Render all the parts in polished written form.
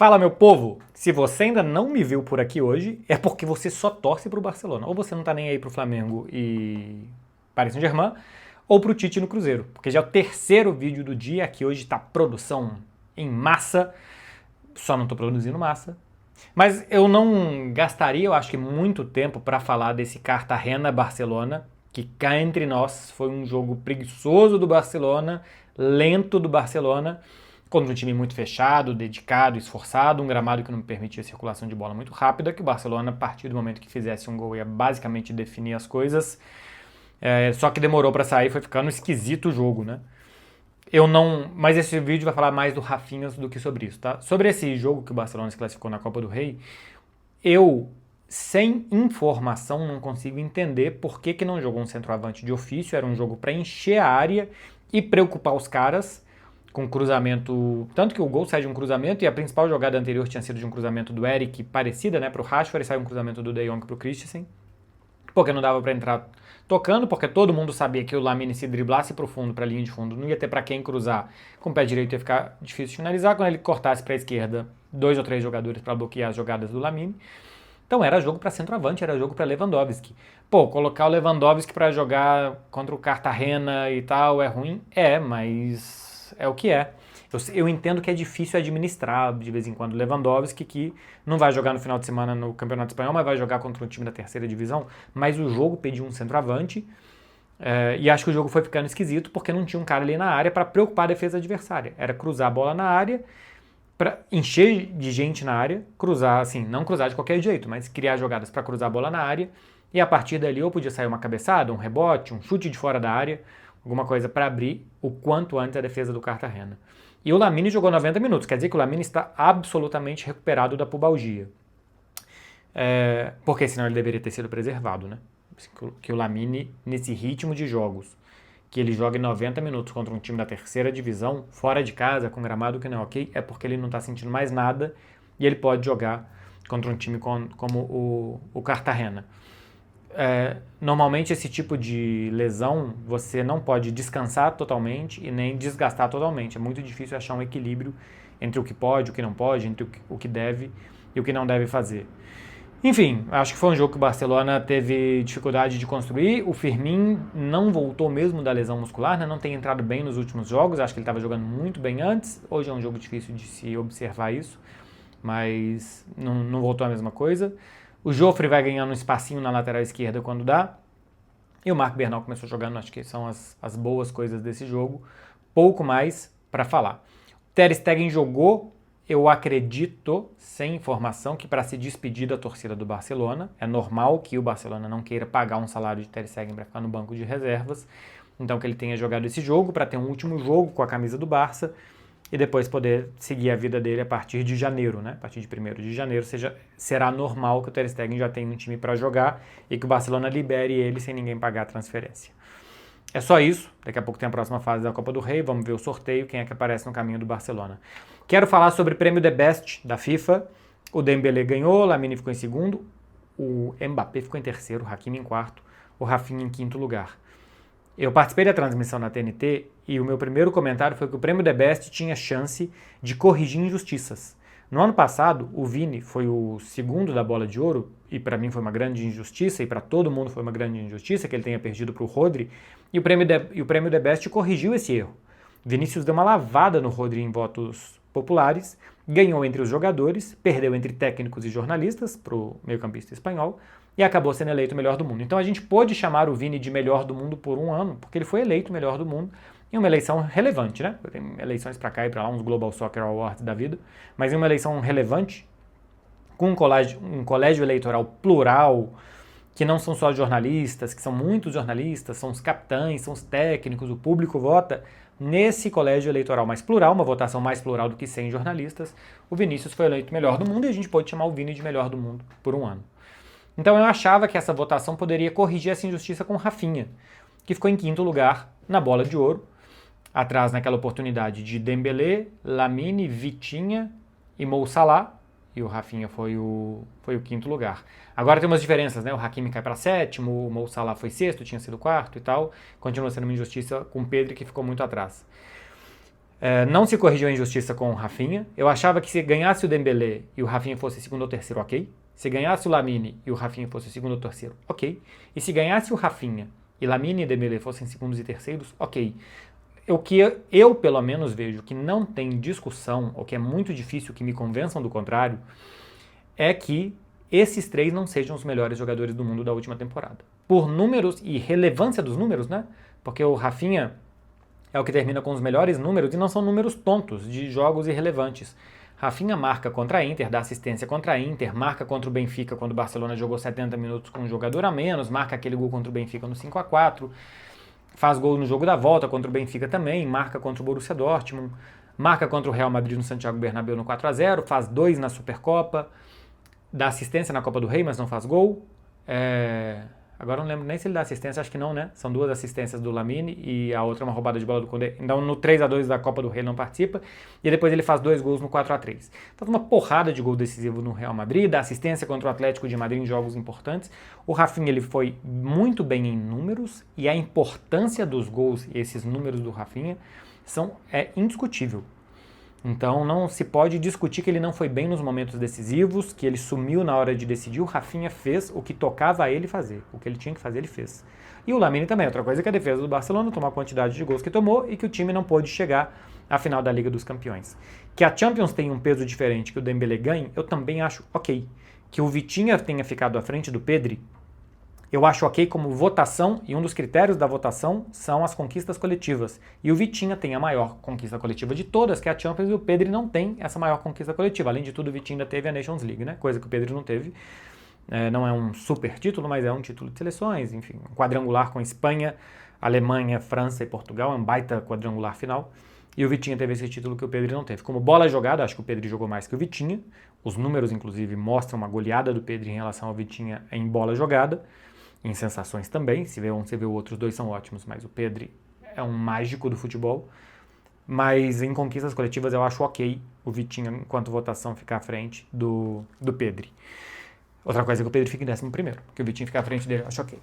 Fala, meu povo! Se você ainda não me viu por aqui hoje, é porque você só torce pro Barcelona. Ou você não tá nem aí pro Flamengo e Paris Saint-Germain, ou pro Tite no Cruzeiro. Porque já é o terceiro vídeo do dia, que hoje tá produção em massa. Só não tô produzindo massa. Mas eu não gastaria, eu acho que muito tempo para falar desse Cartagena-Barcelona, que cá entre nós foi um jogo preguiçoso do Barcelona, lento do Barcelona, contra um time muito fechado, dedicado, esforçado, um gramado que não permitia circulação de bola muito rápida, que o Barcelona, a partir do momento que fizesse um gol, ia basicamente definir as coisas. Só que demorou para sair, foi ficando esquisito o jogo, né? Eu não. Mas esse vídeo vai falar mais do Rafinhas do que sobre isso, tá? Sobre esse jogo que o Barcelona se classificou na Copa do Rei, eu, sem informação, não consigo entender por que não jogou um centroavante de ofício. Era um jogo para encher a área e preocupar os caras com cruzamento. Tanto que o gol sai de um cruzamento e a principal jogada anterior tinha sido de um cruzamento do Eric, parecida, né, pro Rashford, e sai um cruzamento do De Jong pro Christensen. Porque não dava para entrar tocando, porque todo mundo sabia que o Lamine, se driblasse pro fundo, pra linha de fundo, não ia ter para quem cruzar. Com o pé direito ia ficar difícil de finalizar. Quando ele cortasse para a esquerda, 2 ou 3 jogadores para bloquear as jogadas do Lamine. Então era jogo para centroavante, era jogo para Lewandowski. Pô, colocar o Lewandowski para jogar contra o Cartagena e tal é ruim? É, mas é o que é. Eu entendo que é difícil administrar de vez em quando o Lewandowski, que não vai jogar no final de semana no Campeonato Espanhol, mas vai jogar contra um time da terceira divisão. Mas o jogo pediu um centroavante, e acho que o jogo foi ficando esquisito porque não tinha um cara ali na área para preocupar a defesa adversária. Era cruzar a bola na área, para encher de gente na área, cruzar, assim, não cruzar de qualquer jeito, mas criar jogadas para cruzar a bola na área, e a partir dali ou podia sair uma cabeçada, um rebote, um chute de fora da área, alguma coisa para abrir o quanto antes a defesa do Cartagena. E o Lamine jogou 90 minutos, quer dizer que o Lamine está absolutamente recuperado da pubalgia. Porque senão ele deveria ter sido preservado, né? Que o Lamine, nesse ritmo de jogos, que ele joga em 90 minutos contra um time da terceira divisão, fora de casa, com gramado que não é ok, é porque ele não está sentindo mais nada e ele pode jogar contra um time como o Cartagena. Normalmente esse tipo de lesão você não pode descansar totalmente e nem desgastar totalmente. É muito difícil achar um equilíbrio entre o que pode, o que não pode, entre o que deve e o que não deve fazer. Enfim, acho que foi um jogo que o Barcelona teve dificuldade de construir. O Firmino não voltou mesmo da lesão muscular, né? Não tem entrado bem nos últimos jogos. Acho que ele estava jogando muito bem antes. Hoje é um jogo difícil de se observar isso, mas não voltou a mesma coisa. O Joffre vai ganhando um espacinho na lateral esquerda quando dá. E o Marc Bernal começou jogando, acho que são as boas coisas desse jogo. Pouco mais para falar. O Ter Stegen jogou, eu acredito, sem informação, que para se despedir da torcida do Barcelona. É normal que o Barcelona não queira pagar um salário de Ter Stegen para ficar no banco de reservas. Então que ele tenha jogado esse jogo para ter um último jogo com a camisa do Barça e depois poder seguir a vida dele a partir de janeiro, né? A partir de 1º de janeiro será normal que o Ter Stegen já tenha um time para jogar e que o Barcelona libere ele sem ninguém pagar a transferência. É só isso, daqui a pouco tem a próxima fase da Copa do Rei, vamos ver o sorteio, quem é que aparece no caminho do Barcelona. Quero falar sobre o prêmio The Best da FIFA. O Dembélé ganhou, o Lamine ficou em segundo, o Mbappé ficou em terceiro, o Hakimi em quarto, o Rafinha em quinto lugar. Eu participei da transmissão na TNT e o meu primeiro comentário foi que o prêmio The Best tinha chance de corrigir injustiças. No ano passado, o Vini foi o segundo da Bola de Ouro, e para mim foi uma grande injustiça, e para todo mundo foi uma grande injustiça que ele tenha perdido para o Rodri, e o prêmio The Best corrigiu esse erro. Vinícius deu uma lavada no Rodri em votos populares, ganhou entre os jogadores, perdeu entre técnicos e jornalistas para o meio-campista espanhol, e acabou sendo eleito o melhor do mundo. Então a gente pôde chamar o Vini de melhor do mundo por um ano, porque ele foi eleito o melhor do mundo em uma eleição relevante, né? Tem eleições para cá e para lá, uns Global Soccer Awards da vida, mas em uma eleição relevante, com um colégio eleitoral plural, que não são só jornalistas, que são muitos jornalistas, são os capitães, são os técnicos, o público vota. Nesse colégio eleitoral mais plural, uma votação mais plural do que 100 jornalistas, o Vinícius foi eleito melhor do mundo e a gente pôde chamar o Vini de melhor do mundo por um ano. Então eu achava que essa votação poderia corrigir essa injustiça com o Rafinha, que ficou em quinto lugar na Bola de Ouro, atrás naquela oportunidade de Dembélé, Lamine, Vitinha e Mo Salah, e o Rafinha foi o quinto lugar. Agora tem umas diferenças, né? O Hakimi cai para sétimo, o Mo Salah foi sexto, tinha sido quarto e tal. Continua sendo uma injustiça com o Pedri, que ficou muito atrás. Não se corrigiu a injustiça com o Rafinha. Eu achava que se ganhasse o Dembélé e o Rafinha fosse segundo ou terceiro, ok. Se ganhasse o Lamine e o Rafinha fosse segundo ou terceiro, ok. E se ganhasse o Rafinha e Lamine e Dembélé fossem segundos e terceiros, ok. O que eu, pelo menos, vejo que não tem discussão, ou que é muito difícil que me convençam do contrário, é que esses três não sejam os melhores jogadores do mundo da última temporada. Por números e relevância dos números, né? Porque o Rafinha é o que termina com os melhores números, e não são números tontos, de jogos irrelevantes. Rafinha marca contra a Inter, dá assistência contra a Inter, marca contra o Benfica quando o Barcelona jogou 70 minutos com um jogador a menos, marca aquele gol contra o Benfica no 5-4, faz gol no jogo da volta contra o Benfica também, marca contra o Borussia Dortmund, marca contra o Real Madrid no Santiago Bernabéu no 4-0, faz 2 na Supercopa, dá assistência na Copa do Rei, mas não faz gol. Agora não lembro nem se ele dá assistência, acho que não, né? São 2 assistências do Lamine e a outra é uma roubada de bola do Koundé. Então no 3-2 da Copa do Rei ele não participa. E depois ele faz 2 gols no 4-3. Faz uma porrada de gol decisivo no Real Madrid, dá assistência contra o Atlético de Madrid em jogos importantes. O Rafinha ele foi muito bem em números e a importância dos gols e esses números do Rafinha é indiscutível. Então não se pode discutir que ele não foi bem nos momentos decisivos, que ele sumiu na hora de decidir. O Rafinha fez o que tocava a ele fazer. O que ele tinha que fazer, ele fez. E o Lamine também. Outra coisa é que a defesa do Barcelona tomou a quantidade de gols que tomou e que o time não pôde chegar à final da Liga dos Campeões. Que a Champions tem um peso diferente, que o Dembélé ganhe, eu também acho ok. Que o Vitinha tenha ficado à frente do Pedri, eu acho ok como votação, e um dos critérios da votação são as conquistas coletivas. E o Vitinha tem a maior conquista coletiva de todas, que é a Champions, e o Pedri não tem essa maior conquista coletiva. Além de tudo, o Vitinha ainda teve a Nations League, né? Coisa que o Pedri não teve. Não é um super título, mas é um título de seleções, enfim, um quadrangular com Espanha, Alemanha, França e Portugal, é um baita quadrangular final. E o Vitinha teve esse título que o Pedri não teve. Como bola jogada, acho que o Pedri jogou mais que o Vitinha. Os números, inclusive, mostram uma goleada do Pedri em relação ao Vitinha em bola jogada. Em sensações também, se vê um, se vê o outro, os dois são ótimos, mas o Pedri é um mágico do futebol. Mas em conquistas coletivas eu acho ok o Vitinha, enquanto votação, ficar à frente do Pedri. Outra coisa é que o Pedri fica em 11º, que o Vitinho fica à frente dele, eu acho ok.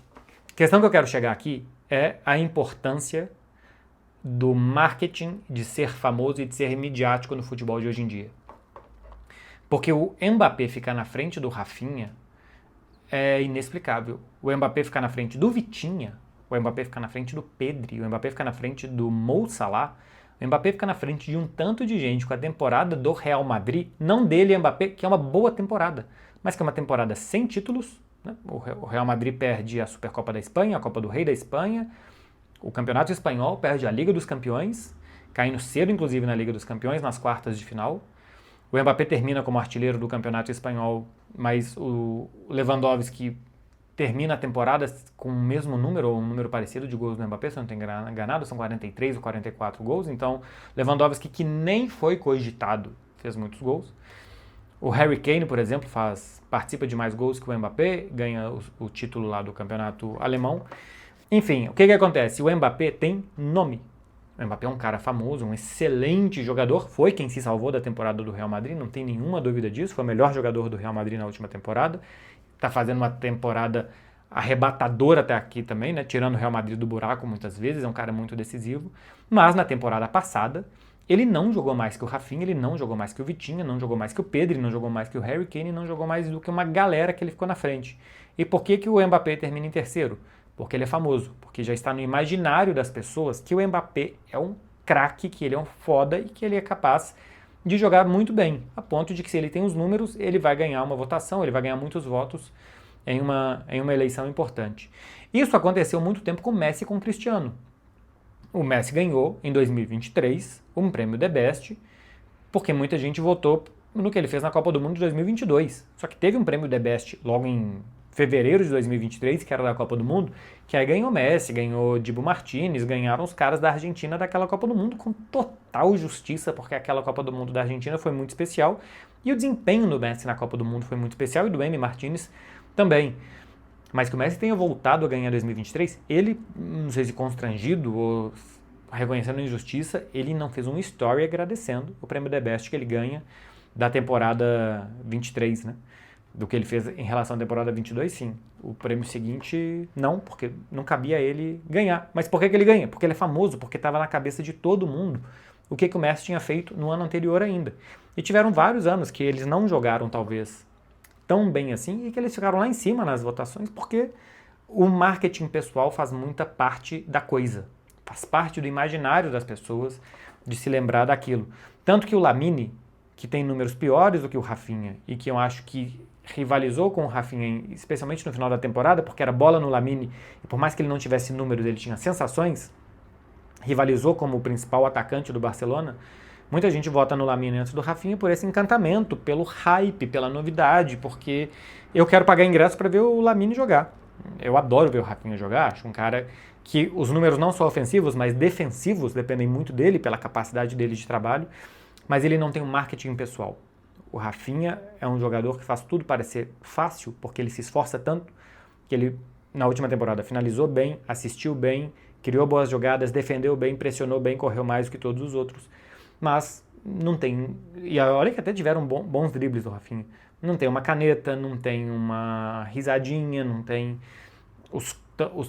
A questão que eu quero chegar aqui é a importância do marketing, de ser famoso e de ser midiático no futebol de hoje em dia. Porque o Mbappé ficar na frente do Rafinha é inexplicável. O Mbappé ficar na frente do Vitinha, o Mbappé ficar na frente do Pedri, o Mbappé ficar na frente do Mo Salah, o Mbappé ficar na frente de um tanto de gente com a temporada do Real Madrid, não dele, Mbappé, que é uma boa temporada, mas que é uma temporada sem títulos, né? O Real Madrid perde a Supercopa da Espanha, a Copa do Rei da Espanha, o Campeonato Espanhol perde a Liga dos Campeões, caindo cedo, inclusive, na Liga dos Campeões, nas quartas de final. O Mbappé termina como artilheiro do Campeonato Espanhol, mas o Lewandowski termina a temporada com o mesmo número, ou um número parecido de gols do Mbappé, se eu não estou enganado, são 43 ou 44 gols. Então, Lewandowski, que nem foi cogitado, fez muitos gols. O Harry Kane, por exemplo, participa de mais gols que o Mbappé, ganha o título lá do campeonato alemão. Enfim, o que acontece? O Mbappé tem nome. O Mbappé é um cara famoso, um excelente jogador, foi quem se salvou da temporada do Real Madrid, não tem nenhuma dúvida disso, foi o melhor jogador do Real Madrid na última temporada, está fazendo uma temporada arrebatadora até aqui também, né? Tirando o Real Madrid do buraco muitas vezes, é um cara muito decisivo, mas na temporada passada ele não jogou mais que o Rafinha, ele não jogou mais que o Vitinha, não jogou mais que o Pedri, não jogou mais que o Harry Kane, não jogou mais do que uma galera que ele ficou na frente. E por que o Mbappé termina em terceiro? Porque ele é famoso, porque já está no imaginário das pessoas que o Mbappé é um craque, que ele é um foda e que ele é capaz de jogar muito bem, a ponto de que se ele tem os números, ele vai ganhar uma votação, ele vai ganhar muitos votos em uma eleição importante. Isso aconteceu muito tempo com o Messi e com o Cristiano. O Messi ganhou, em 2023, um prêmio The Best, porque muita gente votou no que ele fez na Copa do Mundo de 2022. Só que teve um prêmio The Best logo em fevereiro de 2023, que era da Copa do Mundo, que aí ganhou Messi, ganhou Dibu Martínez, ganharam os caras da Argentina daquela Copa do Mundo com total justiça, porque aquela Copa do Mundo da Argentina foi muito especial e o desempenho do Messi na Copa do Mundo foi muito especial e do Emi Martínez também. Mas que o Messi tenha voltado a ganhar 2023, ele, não sei se constrangido ou reconhecendo a injustiça, ele não fez um story agradecendo o prêmio The Best que ele ganha da temporada 23, né? Do que ele fez em relação à temporada 22, sim. O prêmio seguinte, não, porque não cabia a ele ganhar. Mas por que ele ganha? Porque ele é famoso, porque estava na cabeça de todo mundo o que o Messi tinha feito no ano anterior ainda. E tiveram vários anos que eles não jogaram, talvez, tão bem assim, e que eles ficaram lá em cima nas votações, porque o marketing pessoal faz muita parte da coisa. Faz parte do imaginário das pessoas de se lembrar daquilo. Tanto que o Lamine, que tem números piores do que o Rafinha, e que eu acho que rivalizou com o Rafinha, especialmente no final da temporada, porque era bola no Lamine, e por mais que ele não tivesse números, ele tinha sensações, rivalizou como o principal atacante do Barcelona. Muita gente vota no Lamine antes do Rafinha por esse encantamento, pelo hype, pela novidade, porque eu quero pagar ingresso para ver o Lamine jogar. Eu adoro ver o Rafinha jogar, acho um cara que os números não só ofensivos, mas defensivos dependem muito dele, pela capacidade dele de trabalho, mas ele não tem um marketing pessoal. O Rafinha é um jogador que faz tudo parecer fácil, porque ele se esforça tanto, que ele, na última temporada, finalizou bem, assistiu bem, criou boas jogadas, defendeu bem, pressionou bem, correu mais do que todos os outros. Mas não tem... E olha que até tiveram bons dribles do Rafinha. Não tem uma caneta, não tem uma risadinha, não tem os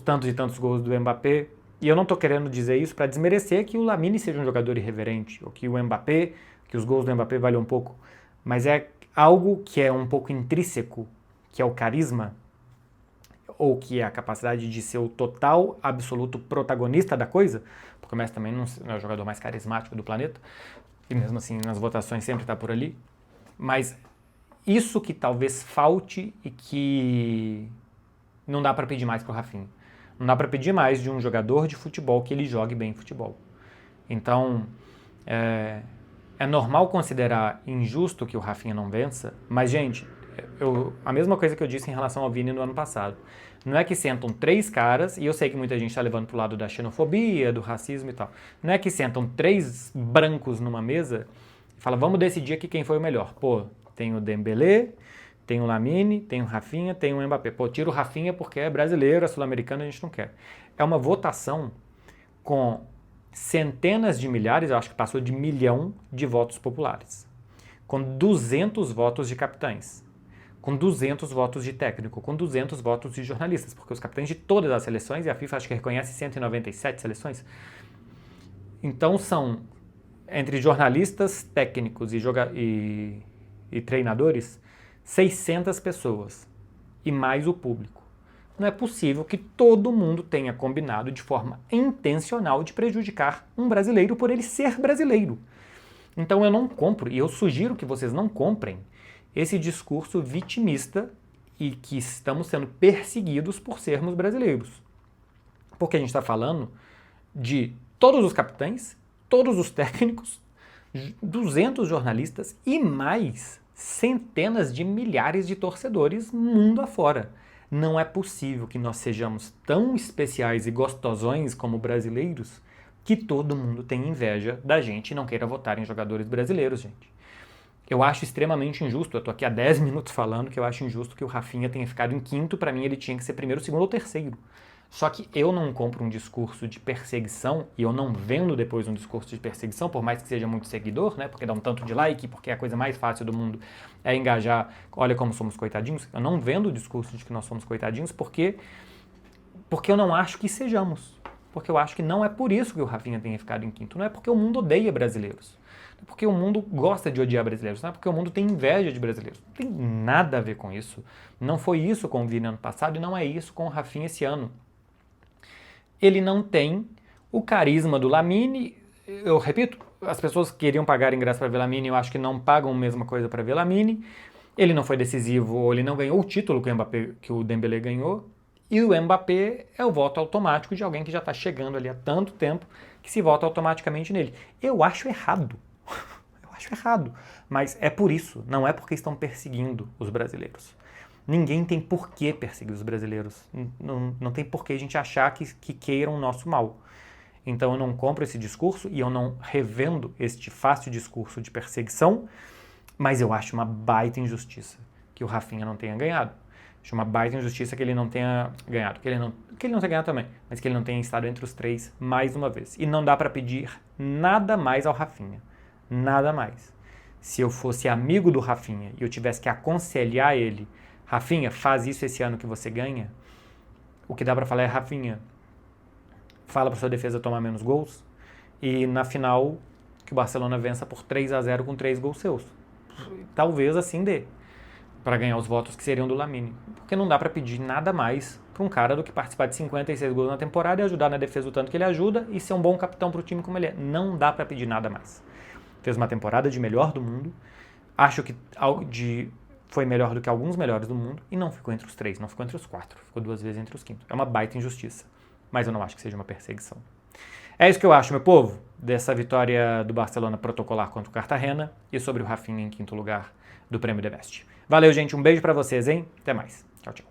tantos e tantos gols do Mbappé. E eu não estou querendo dizer isso para desmerecer que o Lamine seja um jogador irreverente, ou que o Mbappé, que os gols do Mbappé valem um pouco. Mas é algo que é um pouco intrínseco, que é o carisma, ou que é a capacidade de ser o total, absoluto protagonista da coisa, porque o Messi também não é o jogador mais carismático do planeta, e mesmo assim nas votações sempre está por ali. Mas isso que talvez falte e que não dá para pedir mais pro Rafinha. Não dá para pedir mais de um jogador de futebol que ele jogue bem futebol. Então, é normal considerar injusto que o Rafinha não vença, mas, gente, a mesma coisa que eu disse em relação ao Vini no ano passado. Não é que sentam 3 caras, e eu sei que muita gente está levando pro lado da xenofobia, do racismo e tal. Não é que sentam 3 brancos numa mesa e falam, vamos decidir aqui quem foi o melhor. Pô, tem o Dembélé, tem o Lamine, tem o Rafinha, tem o Mbappé. Pô, tira o Rafinha porque é brasileiro, é sul-americano, a gente não quer. É uma votação com centenas de milhares, eu acho que passou de 1 milhão de votos populares, com 200 votos de capitães, com 200 votos de técnico, com 200 votos de jornalistas, porque os capitães de todas as seleções, e a FIFA acho que reconhece 197 seleções, então são, entre jornalistas, técnicos e treinadores, 600 pessoas, e mais o público. Não é possível que todo mundo tenha combinado de forma intencional de prejudicar um brasileiro por ele ser brasileiro. Então eu não compro, e eu sugiro que vocês não comprem, esse discurso vitimista e que estamos sendo perseguidos por sermos brasileiros. Porque a gente está falando de todos os capitães, todos os técnicos, 200 jornalistas e mais centenas de milhares de torcedores mundo afora. Não é possível que nós sejamos tão especiais e gostosões como brasileiros que todo mundo tenha inveja da gente e não queira votar em jogadores brasileiros, gente. Eu acho extremamente injusto, eu tô aqui há 10 minutos falando que eu acho injusto que o Rafinha tenha ficado em quinto, para mim ele tinha que ser primeiro, segundo ou terceiro. Só que eu não compro um discurso de perseguição, e eu não vendo depois um discurso de perseguição, por mais que seja muito seguidor, né, porque dá um tanto de like, porque a coisa mais fácil do mundo é engajar, olha como somos coitadinhos. Eu não vendo o discurso de que nós somos coitadinhos porque eu não acho que sejamos. Porque eu acho que não é por isso que o Rafinha tenha ficado em quinto. Não é porque o mundo odeia brasileiros. Não é porque o mundo gosta de odiar brasileiros. Não é porque o mundo tem inveja de brasileiros. Não tem nada a ver com isso. Não foi isso com o Vini ano passado e não é isso com o Rafinha esse ano. Ele não tem o carisma do Lamine. Eu repito, as pessoas que queriam pagar ingresso para ver Lamine, eu acho que não pagam a mesma coisa para ver Lamine. Ele não foi decisivo, ou ele não ganhou o título que o Dembélé ganhou. E o Mbappé é o voto automático de alguém que já está chegando ali há tanto tempo que se vota automaticamente nele. Eu acho errado. Eu acho errado. Mas é por isso, não é porque estão perseguindo os brasileiros. Ninguém tem por que perseguir os brasileiros. Não tem por que a gente achar que queiram o nosso mal. Então eu não compro esse discurso e eu não revendo este fácil discurso de perseguição, mas eu acho uma baita injustiça que o Rafinha não tenha ganhado. Acho uma baita injustiça que ele não tenha ganhado. Que ele não tenha ganhado também, mas que ele não tenha estado entre os 3 mais uma vez. E não dá para pedir nada mais ao Rafinha. Nada mais. Se eu fosse amigo do Rafinha e eu tivesse que aconselhar ele, Rafinha, faz isso esse ano que você ganha, o que dá pra falar é, Rafinha, fala pra sua defesa tomar menos gols e na final que o Barcelona vença por 3-0 com 3 gols seus. Talvez assim dê, para ganhar os votos que seriam do Lamine. Porque não dá para pedir nada mais para um cara do que participar de 56 gols na temporada e ajudar na defesa o tanto que ele ajuda e ser um bom capitão para o time como ele é. Não dá para pedir nada mais. Fez uma temporada de melhor do mundo, acho que foi melhor do que alguns melhores do mundo e não ficou entre os 3, não ficou entre os 4, ficou 2 vezes entre os 5. É uma baita injustiça, mas eu não acho que seja uma perseguição. É isso que eu acho, meu povo, dessa vitória do Barcelona protocolar contra o Cartagena e sobre o Rafinha em quinto lugar do Prêmio The Best. Valeu, gente, um beijo pra vocês, hein? Até mais. Tchau, tchau.